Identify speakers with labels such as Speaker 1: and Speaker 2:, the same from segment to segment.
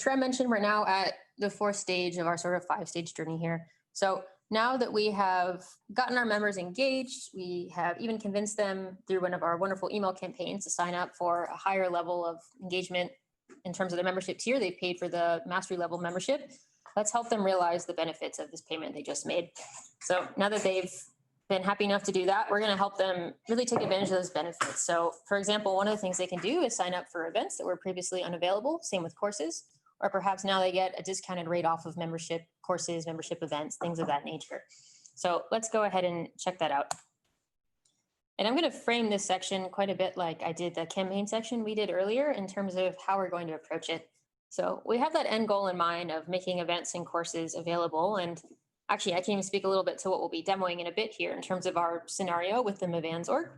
Speaker 1: Trey mentioned we're now at the fourth stage of our sort of 5-stage journey here. So now that we have gotten our members engaged, we have even convinced them through one of our wonderful email campaigns to sign up for a higher level of engagement in terms of their membership tier. They paid for the mastery level membership. Let's help them realize the benefits of this payment they just made. So now that they've been happy enough to do that, we're going to help them really take advantage of those benefits. So for example, one of the things they can do is sign up for events that were previously unavailable, same with courses, or perhaps now they get a discounted rate off of membership courses, membership events, things of that nature. So let's go ahead and check that out. And I'm going to frame this section quite a bit like I did the campaign section we did earlier in terms of how we're going to approach it. So we have that end goal in mind of making events and courses available. And actually, I can even speak a little bit to what we'll be demoing in a bit here in terms of our scenario with the Mavans org.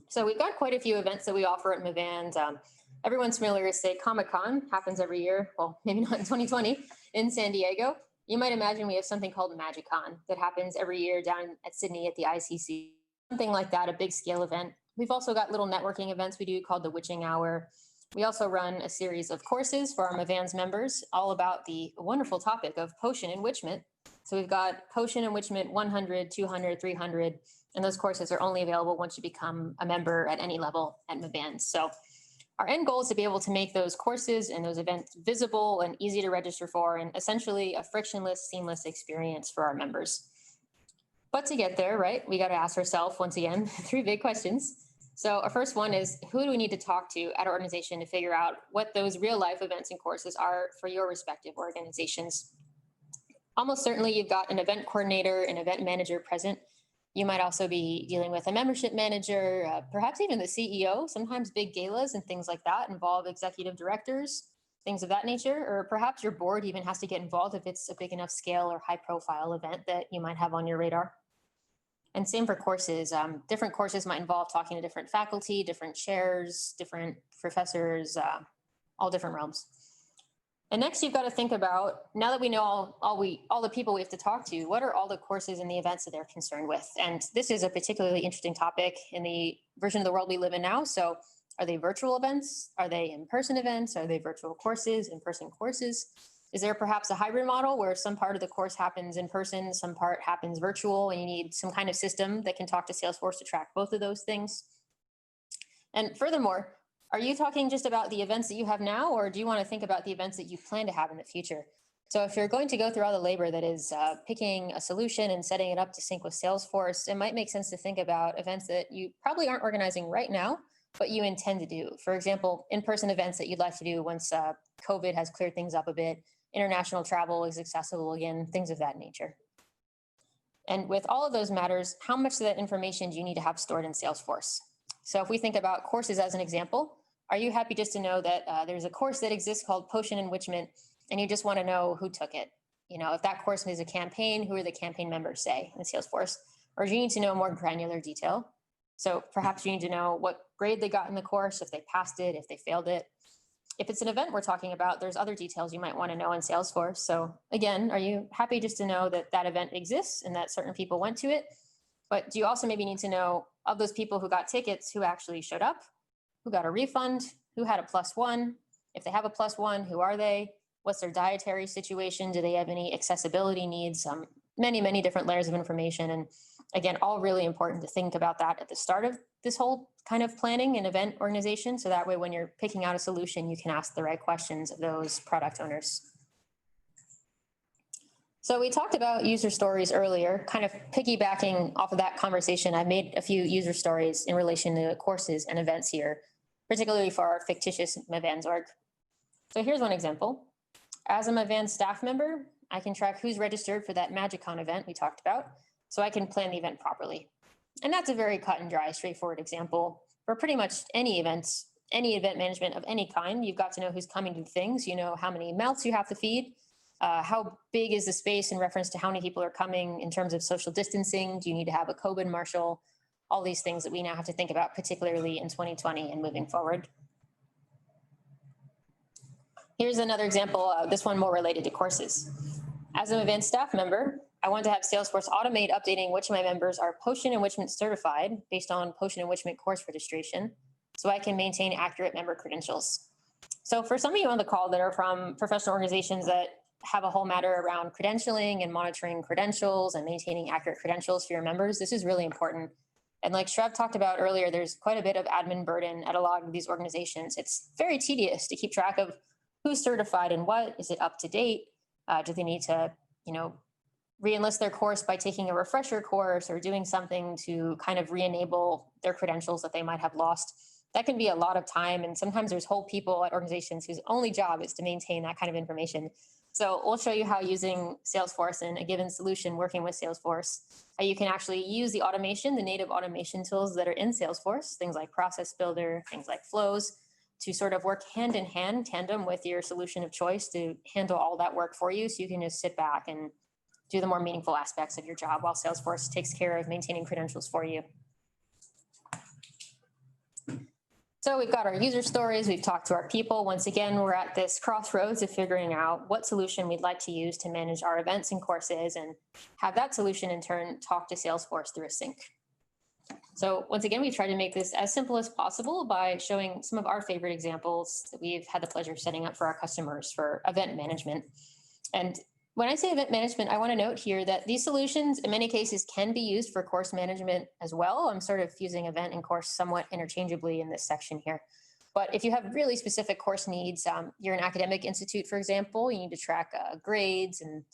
Speaker 1: So we've got quite a few events that we offer at Mavans. Everyone's familiar with, say, Comic-Con happens every year. Well, maybe not in 2020 in San Diego. You might imagine we have something called MagicCon that happens every year down at Sydney at the ICC, something like that, a big scale event. We've also got little networking events we do called the Witching Hour. We also run a series of courses for our Mavans members, all about the wonderful topic of potion enrichment. So we've got potion enrichment 100, 200, 300, and those courses are only available once you become a member at any level at Mavans. So our end goal is to be able to make those courses and those events visible and easy to register for, and essentially a frictionless, seamless experience for our members. But to get there, right, we got to ask ourselves, once again, 3 big questions. So our first one is, who do we need to talk to at our organization to figure out what those real life events and courses are for your respective organizations? Almost certainly you've got an event coordinator, an event manager present. You might also be dealing with a membership manager, perhaps even the CEO. Sometimes big galas and things like that involve executive directors, things of that nature, or perhaps your board even has to get involved if it's a big enough scale or high profile event that you might have on your radar. And same for courses. Different courses might involve talking to different faculty, different chairs, different professors, all different realms. And next, you've got to think about, now that we know all the people we have to talk to, what are all the courses and the events that they're concerned with? And this is a particularly interesting topic in the version of the world we live in now. So are they virtual events? Are they in-person events? Are they virtual courses, in-person courses? Is there perhaps a hybrid model where some part of the course happens in person, some part happens virtual, and you need some kind of system that can talk to Salesforce to track both of those things? And furthermore, are you talking just about the events that you have now, or do you want to think about the events that you plan to have in the future? So if you're going to go through all the labor that is picking a solution and setting it up to sync with Salesforce, it might make sense to think about events that you probably aren't organizing right now, but you intend to do. For example, in-person events that you'd like to do once COVID has cleared things up a bit, international travel is accessible again, things of that nature. And with all of those matters, how much of that information do you need to have stored in Salesforce? So if we think about courses as an example, are you happy just to know that there's a course that exists called Potion Enrichment, and you just want to know who took it? You know, if that course is a campaign, who are the campaign members, say, in Salesforce? Or do you need to know more granular detail? So perhaps you need to know what grade they got in the course, if they passed it, if they failed it. If it's an event we're talking about, there's other details you might want to know in Salesforce. So again, are you happy just to know that that event exists and that certain people went to it? But do you also maybe need to know, of those people who got tickets, who actually showed up, who got a refund, who had a +1? If they have a +1, who are they? What's their dietary situation? Do they have any accessibility needs? Many, many different layers of information. And again, all really important to think about that at the start of this whole kind of planning and event organization. So that way, when you're picking out a solution, you can ask the right questions of those product owners. So we talked about user stories earlier, kind of piggybacking off of that conversation. I made a few user stories in relation to courses and events here, particularly for our fictitious Mavans org. So here's one example. As a Mavans staff member, I can track who's registered for that MagicCon event we talked about, so I can plan the event properly. And that's a very cut and dry, straightforward example. For pretty much any events, any event management of any kind, you've got to know who's coming to the things, you know how many mouths you have to feed, how big is the space in reference to how many people are coming in terms of social distancing? Do you need to have a COVID marshal? All these things that we now have to think about, particularly in 2020 and moving forward. Here's another example, this one more related to courses. As an event staff member, I want to have Salesforce automate updating which of my members are Potion Enrichment certified based on Potion Enrichment course registration, so I can maintain accurate member credentials. So for some of you on the call that are from professional organizations that have a whole matter around credentialing and monitoring credentials and maintaining accurate credentials for your members, this is really important. And like Shrev talked about earlier, there's quite a bit of admin burden at a lot of these organizations. It's very tedious to keep track of who's certified and what. Is it up to date? Do they need to, re-enlist their course by taking a refresher course or doing something to kind of re-enable their credentials that they might have lost? That can be a lot of time. And sometimes there's whole people at organizations whose only job is to maintain that kind of information. So we'll show you how using Salesforce and a given solution, working with Salesforce, how you can actually use the automation, the native automation tools that are in Salesforce, things like Process Builder, things like flows, to sort of work hand in hand, tandem with your solution of choice to handle all that work for you. So you can just sit back and do the more meaningful aspects of your job while Salesforce takes care of maintaining credentials for you. So we've got our user stories, we've talked to our people. Once again, we're at this crossroads of figuring out what solution we'd like to use to manage our events and courses and have that solution in turn talk to Salesforce through a sync. So once again, we've tried to make this as simple as possible by showing some of our favorite examples that we've had the pleasure of setting up for our customers for event management. And when I say event management, I want to note here that these solutions in many cases can be used for course management as well. I'm sort of using event and course somewhat interchangeably in this section here. But if you have really specific course needs, you're an academic institute, for example, you need to track grades and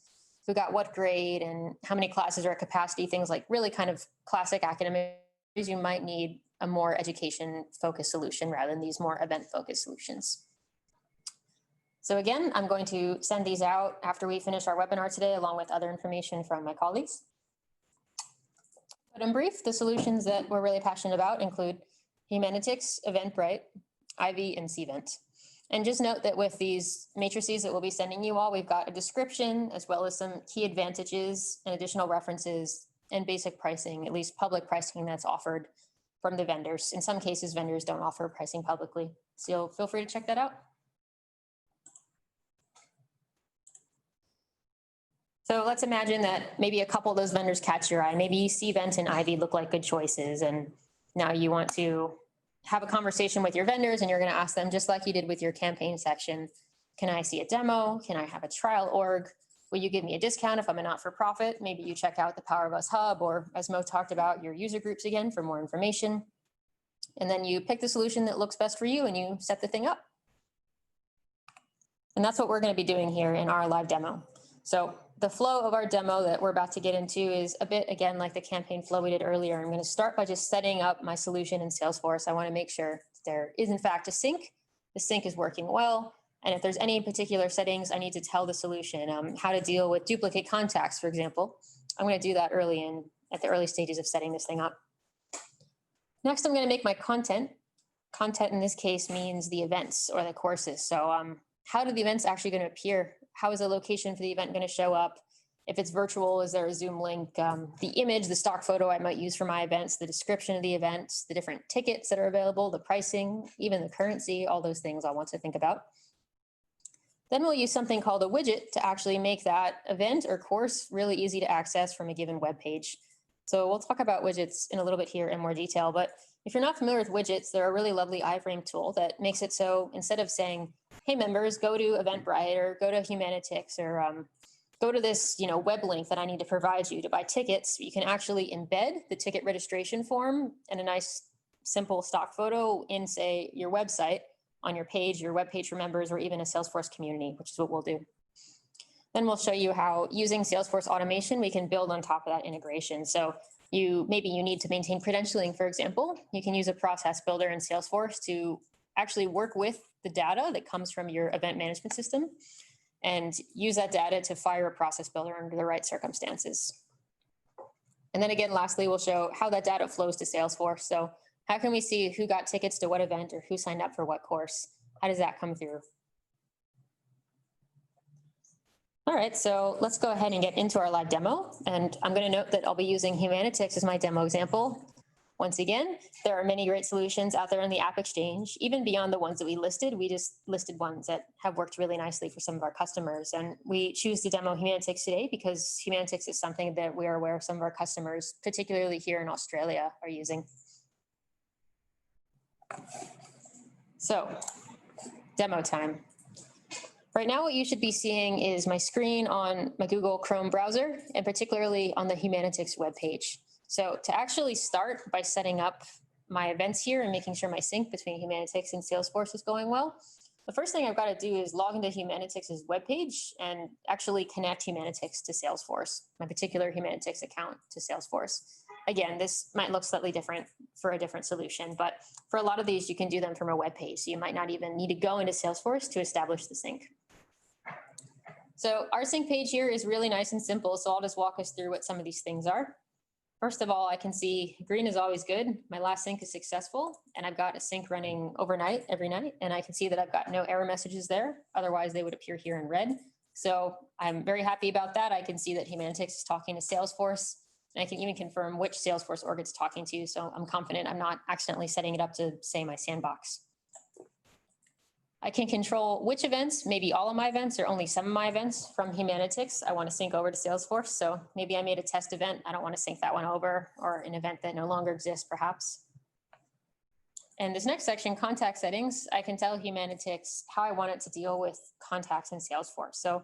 Speaker 1: who got what grade and how many classes are at capacity, things like really kind of classic academic, you might need a more education-focused solution rather than these more event-focused solutions. So again, I'm going to send these out after we finish our webinar today, along with other information from my colleagues. But in brief, the solutions that we're really passionate about include Humanitix, Eventbrite, Ivy, and Cvent. And just note that with these matrices that we'll be sending you all, we've got a description as well as some key advantages and additional references and basic pricing, at least public pricing that's offered from the vendors. In some cases, vendors don't offer pricing publicly. So feel free to check that out. So let's imagine that maybe a couple of those vendors catch your eye. Maybe Cvent and Ivy look like good choices. And now you want to have a conversation with your vendors and you're going to ask them, just like you did with your campaign section, can I see a demo? Can I have a trial org? Will you give me a discount if I'm a not-for-profit? Maybe you check out the Power of Us Hub, or as Mo talked about, your user groups again for more information. And then you pick the solution that looks best for you and you set the thing up. And that's what we're going to be doing here in our live demo. So the flow of our demo that we're about to get into is a bit, again, like the campaign flow we did earlier. I'm going to start by just setting up my solution in Salesforce. I want to make sure there is, in fact, a sync. The sync is working well. And if there's any particular settings I need to tell the solution, how to deal with duplicate contacts, for example, I'm going to do that at the early stages of setting this thing up. Next, I'm going to make my content. Content in this case means the events or the courses. So how do the events actually going to appear? How is the location for the event going to show up? If it's virtual, is there a Zoom link? The image, the stock photo I might use for my events, the description of the events, the different tickets that are available, the pricing, even the currency, all those things I'll want to think about. Then we'll use something called a widget to actually make that event or course really easy to access from a given web page. So we'll talk about widgets in a little bit here in more detail, but if you're not familiar with widgets, they're a really lovely iframe tool that makes it so instead of saying, hey members, go to Eventbrite or go to Humanitix or go to this web link that I need to provide you to buy tickets, you can actually embed the ticket registration form and a nice simple stock photo in, say, your website on your page, your web page for members, or even a Salesforce community, which is what we'll do. Then we'll show you how using Salesforce automation, we can build on top of that integration. So maybe you need to maintain credentialing, for example. You can use a process builder in Salesforce to actually work with the data that comes from your event management system and use that data to fire a process builder under the right circumstances. And then again, lastly, we'll show how that data flows to Salesforce. So how can we see who got tickets to what event or who signed up for what course? How does that come through? All right, so let's go ahead and get into our live demo. And I'm going to note that I'll be using Humanitix as my demo example. Once again, there are many great solutions out there on the App Exchange, even beyond the ones that we listed. We just listed ones that have worked really nicely for some of our customers. And we choose to demo Humanitix today because Humanitix is something that we are aware some of our customers, particularly here in Australia, are using. So Demo time. Right now, what you should be seeing is my screen on my Google Chrome browser, and particularly on the Humanitix webpage. So to actually start by setting up my events here and making sure my sync between Humanitix and Salesforce is going well, the first thing I've got to do is log into Humanitix's webpage and actually connect Humanitix to Salesforce, my particular Humanitix account to Salesforce. Again, this might look slightly different for a different solution, but for a lot of these, you can do them from a web page. So you might not even need to go into Salesforce to establish the sync. So our sync page here is really nice and simple. So I'll just walk us through what some of these things are. First of all, I can see green is always good. My last sync is successful, and I've got a sync running overnight every night. And I can see that I've got no error messages there. Otherwise, they would appear here in red. So I'm very happy about that. I can see that Humanitix is talking to Salesforce. And I can even confirm which Salesforce org it's talking to. So I'm confident I'm not accidentally setting it up to, say, my sandbox. I can control which events, maybe all of my events or only some of my events from Humanitix I want to sync over to Salesforce. So maybe I made a test event. I don't want to sync that one over, or an event that no longer exists, perhaps. And this next section, contact settings, I can tell Humanitix how I want it to deal with contacts in Salesforce. So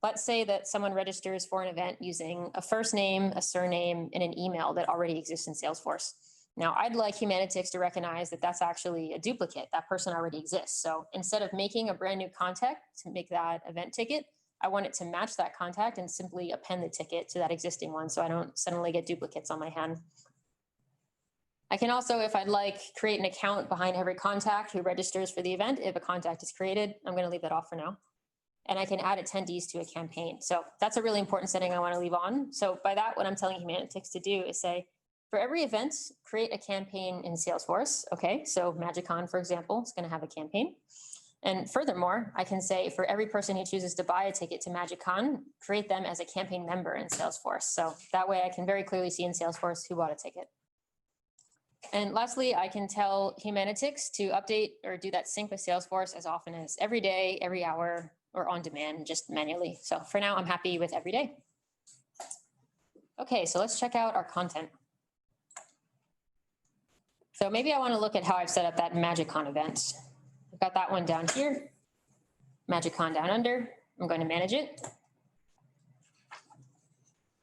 Speaker 1: let's say that someone registers for an event using a first name, a surname, and an email that already exists in Salesforce. Now, I'd like Humanitix to recognize that that's actually a duplicate. That person already exists. So instead of making a brand new contact to make that event ticket, I want it to match that contact and simply append the ticket to that existing one so I don't suddenly get duplicates on my hand. I can also, if I'd like, create an account behind every contact who registers for the event. If a contact is created, I'm going to leave that off for now. And I can add attendees to a campaign. So that's a really important setting I want to leave on. So by that, what I'm telling Humanitix to do is say, for every event, create a campaign in Salesforce. Okay, so MagicCon, for example, is going to have a campaign. And furthermore, I can say for every person who chooses to buy a ticket to MagicCon, create them as a campaign member in Salesforce. So that way I can very clearly see in Salesforce who bought a ticket. And lastly, I can tell Humanitix to update or do that sync with Salesforce as often as every day, every hour, or on demand, just manually. So for now, I'm happy with every day. Okay, so let's check out our content. So maybe I want to look at how I've set up that MagicCon event. I've got that one down here, MagicCon down under. I'm going to manage it.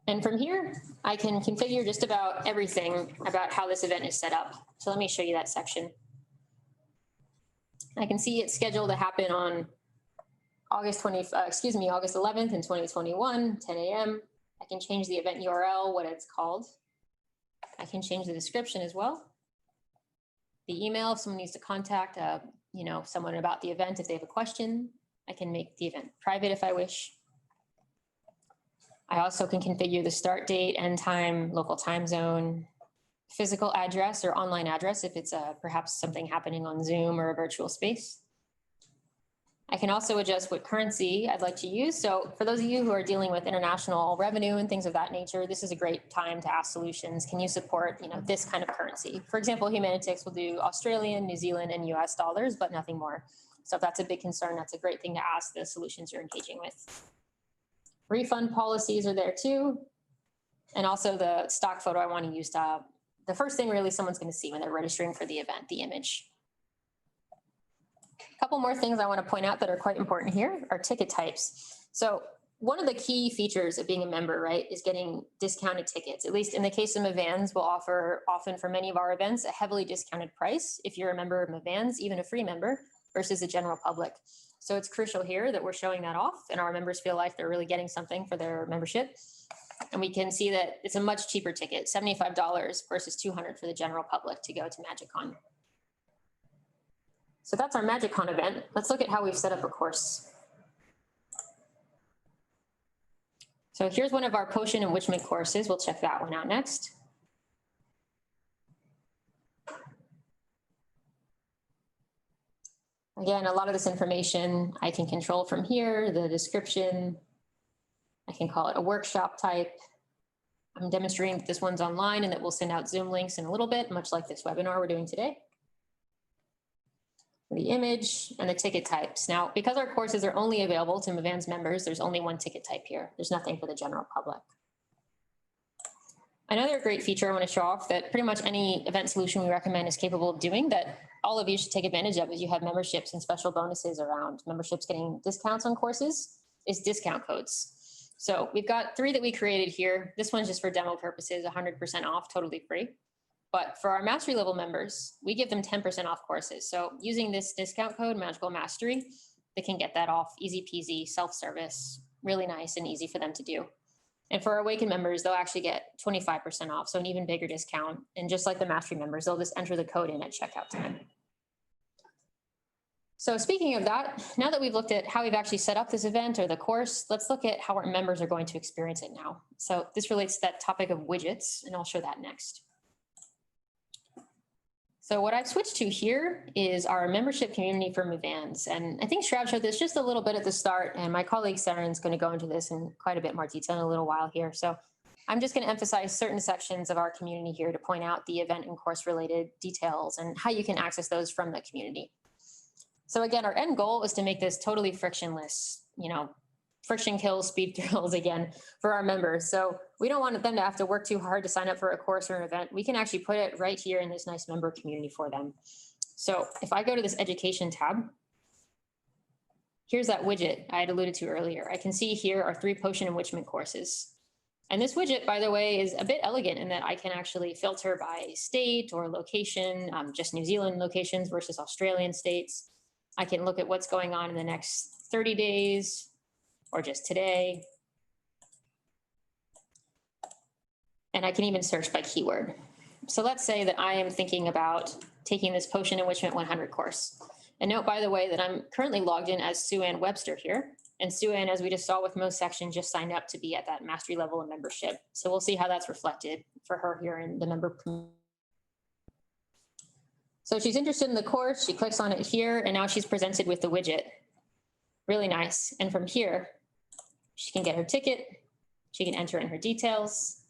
Speaker 1: And from here, I can configure just about everything about how this event is set up. So let me show you that section. I can see it's scheduled to happen on August 11th in 2021, 10 a.m. I can change the event URL, what it's called. I can change the description as well. The email, if someone needs to contact, someone about the event if they have a question. I can make the event private if I wish. I also can configure the start date, end time, local time zone, physical address or online address if it's perhaps something happening on Zoom or a virtual space. I can also adjust what currency I'd like to use. So for those of you who are dealing with international revenue and things of that nature, this is a great time to ask solutions. Can you support, this kind of currency? For example, Humanitix will do Australian, New Zealand, and US dollars, but nothing more. So if that's a big concern, that's a great thing to ask the solutions you're engaging with. Refund policies are there too. And also the stock photo I want to use to, the first thing really someone's going to see when they're registering for the event, the image. A couple more things I want to point out that are quite important here are ticket types. So one of the key features of being a member, right, is getting discounted tickets. At least in the case of Mavans, we'll offer often for many of our events a heavily discounted price if you're a member of Mavans, even a free member, versus the general public. So it's crucial here that we're showing that off and our members feel like they're really getting something for their membership. And we can see that it's a much cheaper ticket, $75 versus $200 for the general public to go to MagicCon. So that's our MagicCon event. Let's look at how we've set up a course. So here's one of our potion enrichment courses. We'll check that one out next. Again, a lot of this information I can control from here, the description. I can call it a workshop type. I'm demonstrating that this one's online and that we'll send out Zoom links in a little bit, much like this webinar we're doing today. The image and the ticket types. Now, because our courses are only available to Mavans members, there's only one ticket type here. There's nothing for the general public. Another great feature I want to show off that pretty much any event solution we recommend is capable of doing that all of you should take advantage of is you have memberships and special bonuses around memberships getting discounts on courses is discount codes. So we've got 3 that we created here. This one's just for demo purposes, 100% off, totally free. But for our mastery level members, we give them 10% off courses. So using this discount code, Magical Mastery, they can get that off easy peasy, self-service, really nice and easy for them to do. And for our Awaken members, they'll actually get 25% off, so an even bigger discount. And just like the Mastery members, they'll just enter the code in at checkout time. So speaking of that, now that we've looked at how we've actually set up this event or the course, let's look at how our members are going to experience it now. So this relates to that topic of widgets, and I'll show that next. So what I've switched to here is our membership community for Mavans. And I think Shrav showed this just a little bit at the start, and my colleague Saren's going to go into this in quite a bit more detail in a little while here. So I'm just going to emphasize certain sections of our community here to point out the event and course related details and how you can access those from the community. So again, our end goal is to make this totally frictionless, friction kills, speed thrills again for our members. So we don't want them to have to work too hard to sign up for a course or an event. We can actually put it right here in this nice member community for them. So if I go to this education tab, here's that widget I had alluded to earlier. I can see here are 3 potion enrichment courses. And this widget, by the way, is a bit elegant in that I can actually filter by state or location, just New Zealand locations versus Australian states. I can look at what's going on in the next 30 days, or just today. And I can even search by keyword. So let's say that I am thinking about taking this Potion Enrichment 100 course. And note, by the way, that I'm currently logged in as Sue Ann Webster here. And Sue Ann, as we just saw with most sections, just signed up to be at that mastery level of membership. So we'll see how that's reflected for her here in the member community. So she's interested in the course, she clicks on it here, and now she's presented with the widget. Really nice. And from here, she can get her ticket, she can enter in her details.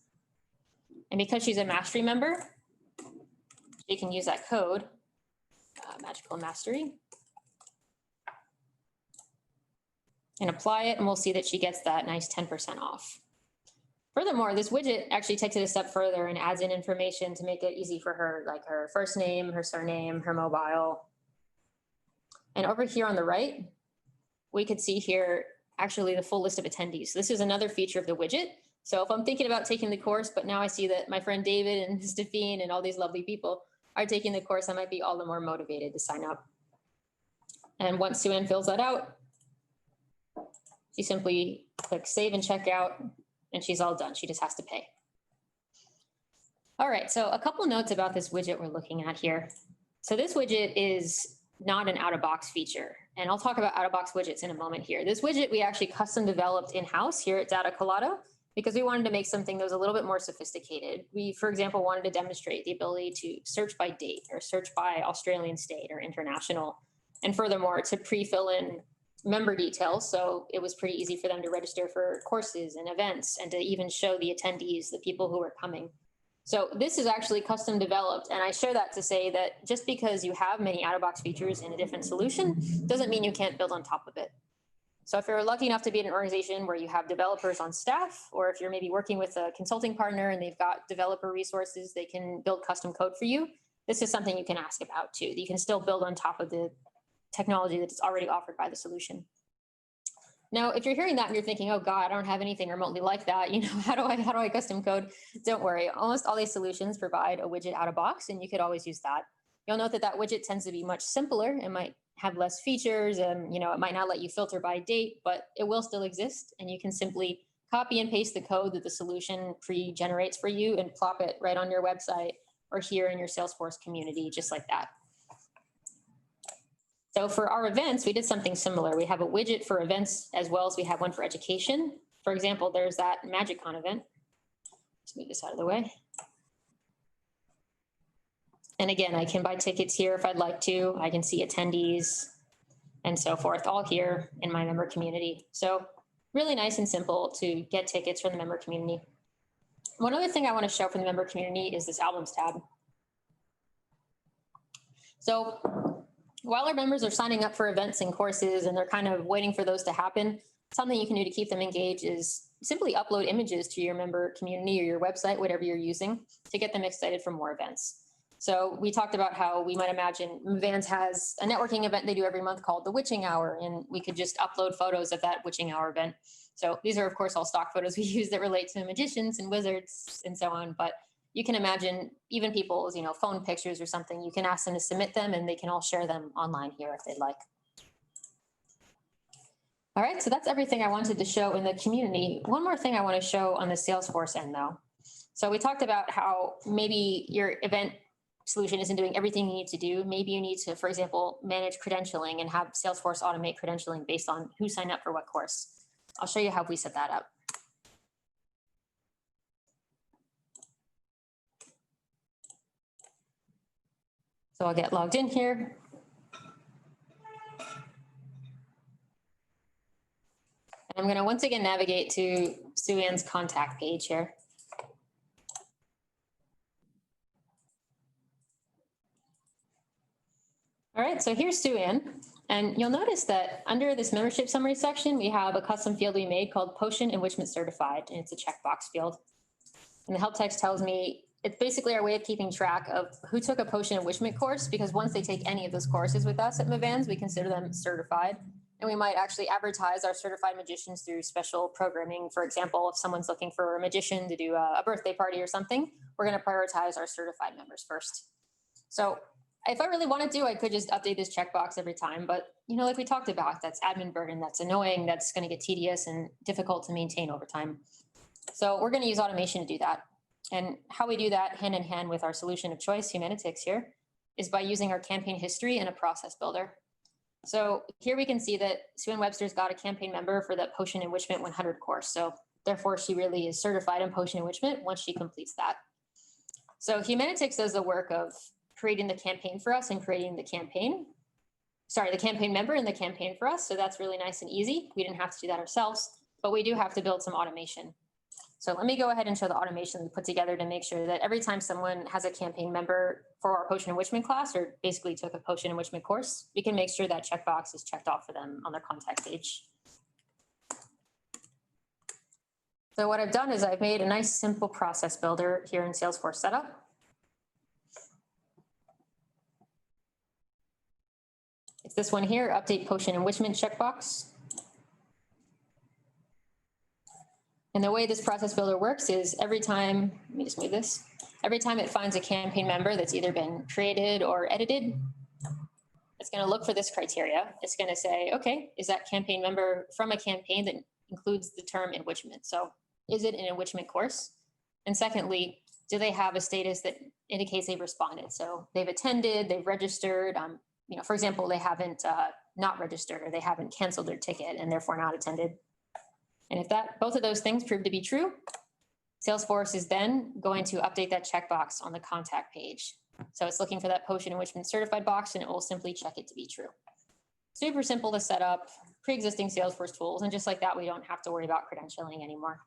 Speaker 1: And because she's a mastery member, she can use that code, Magical Mastery, and apply it, and we'll see that she gets that nice 10% off. Furthermore, this widget actually takes it a step further and adds in information to make it easy for her, like her first name, her surname, her mobile. And over here on the right, we could see here actually the full list of attendees. This is another feature of the widget. So if I'm thinking about taking the course, but now I see that my friend David and Stephine and all these lovely people are taking the course, I might be all the more motivated to sign up. And once Sue Ann fills that out, she simply clicks save and check out, and she's all done. She just has to pay. All right, so a couple notes about this widget we're looking at here. So this widget is not an out-of-box feature. And I'll talk about out-of-box widgets in a moment here. This widget we actually custom developed in-house here at Data Colado because we wanted to make something that was a little bit more sophisticated. We, for example, wanted to demonstrate the ability to search by date or search by Australian state or international. And furthermore, to pre-fill in member details. So it was pretty easy for them to register for courses and events and to even show the attendees, the people who are coming. So this is actually custom developed, and I share that to say that just because you have many out-of-box features in a different solution doesn't mean you can't build on top of it. So if you're lucky enough to be in an organization where you have developers on staff, or if you're maybe working with a consulting partner and they've got developer resources, they can build custom code for you. This is something you can ask about too. You can still build on top of the technology that's already offered by the solution. Now, if you're hearing that and you're thinking, oh God, I don't have anything remotely like that, how do I custom code? Don't worry, almost all these solutions provide a widget out of box, and you could always use that. You'll note that that widget tends to be much simpler. It might have less features, and it might not let you filter by date, but it will still exist, and you can simply copy and paste the code that the solution pre-generates for you and plop it right on your website or here in your Salesforce community, just like that. So for our events, we did something similar. We have a widget for events as well as we have one for education. For example, there's that MagicCon event. Let's move this out of the way. And again, I can buy tickets here if I'd like to. I can see attendees and so forth, all here in my member community. So really nice and simple to get tickets from the member community. One other thing I want to show from the member community is this albums tab. So while our members are signing up for events and courses and they're kind of waiting for those to happen, something you can do to keep them engaged is simply upload images to your member community or your website, whatever you're using, to get them excited for more events. So we talked about how we might imagine Vans has a networking event they do every month called the Witching Hour, and we could just upload photos of that Witching Hour event. So these are, of course, all stock photos we use that relate to magicians and wizards and so on. But you can imagine even people's, phone pictures or something, you can ask them to submit them and they can all share them online here if they'd like. All right, so that's everything I wanted to show in the community. One more thing I want to show on the Salesforce end, though. So we talked about how maybe your event solution isn't doing everything you need to do. Maybe you need to, for example, manage credentialing and have Salesforce automate credentialing based on who signed up for what course. I'll show you how we set that up. So I'll get logged in here. And I'm going to once again navigate to Sue Ann's contact page here. All right, so here's Sue Ann, and you'll notice that under this membership summary section, we have a custom field we made called Potion Enrichment Certified, and it's a checkbox field. And the help text tells me it's basically our way of keeping track of who took a potion enrichment course, because once they take any of those courses with us at Mavans, we consider them certified. And we might actually advertise our certified magicians through special programming. For example, if someone's looking for a magician to do a birthday party or something, we're going to prioritize our certified members first. So if I really wanted to, I could just update this checkbox every time. But, like we talked about, that's admin burden, that's annoying, that's going to get tedious and difficult to maintain over time. So we're going to use automation to do that. And how we do that hand in hand with our solution of choice, Humanitix here, is by using our campaign history and a process builder. So here we can see that Sue Ann Webster's got a campaign member for the Potion Enrichment 100 course. So therefore, she really is certified in Potion Enrichment once she completes that. So Humanitix does the work of creating the campaign for us and creating the campaign member and the campaign for us. So that's really nice and easy. We didn't have to do that ourselves, but we do have to build some automation. So let me go ahead and show the automation we put together to make sure that every time someone has a campaign member for our Potion Enrichment class, or basically took a Potion Enrichment course, we can make sure that checkbox is checked off for them on their contact page. So what I've done is I've made a nice simple process builder here in Salesforce Setup. It's this one here, Update Potion Enrichment checkbox. And the way this process builder works is every time, let me just move this, every time it finds a campaign member that's either been created or edited, it's going to look for this criteria. It's going to say, okay, is that campaign member from a campaign that includes the term enrichment? So is it an enrichment course? And secondly, do they have a status that indicates they've responded? So they've attended, they've registered, for example, they haven't not registered, or they haven't canceled their ticket and therefore not attended. And if both of those things prove to be true, Salesforce is then going to update that checkbox on the contact page. So it's looking for that Potion Enrichment Certified box, and it will simply check it to be true. Super simple to set up, pre-existing Salesforce tools, and just like that, we don't have to worry about credentialing anymore.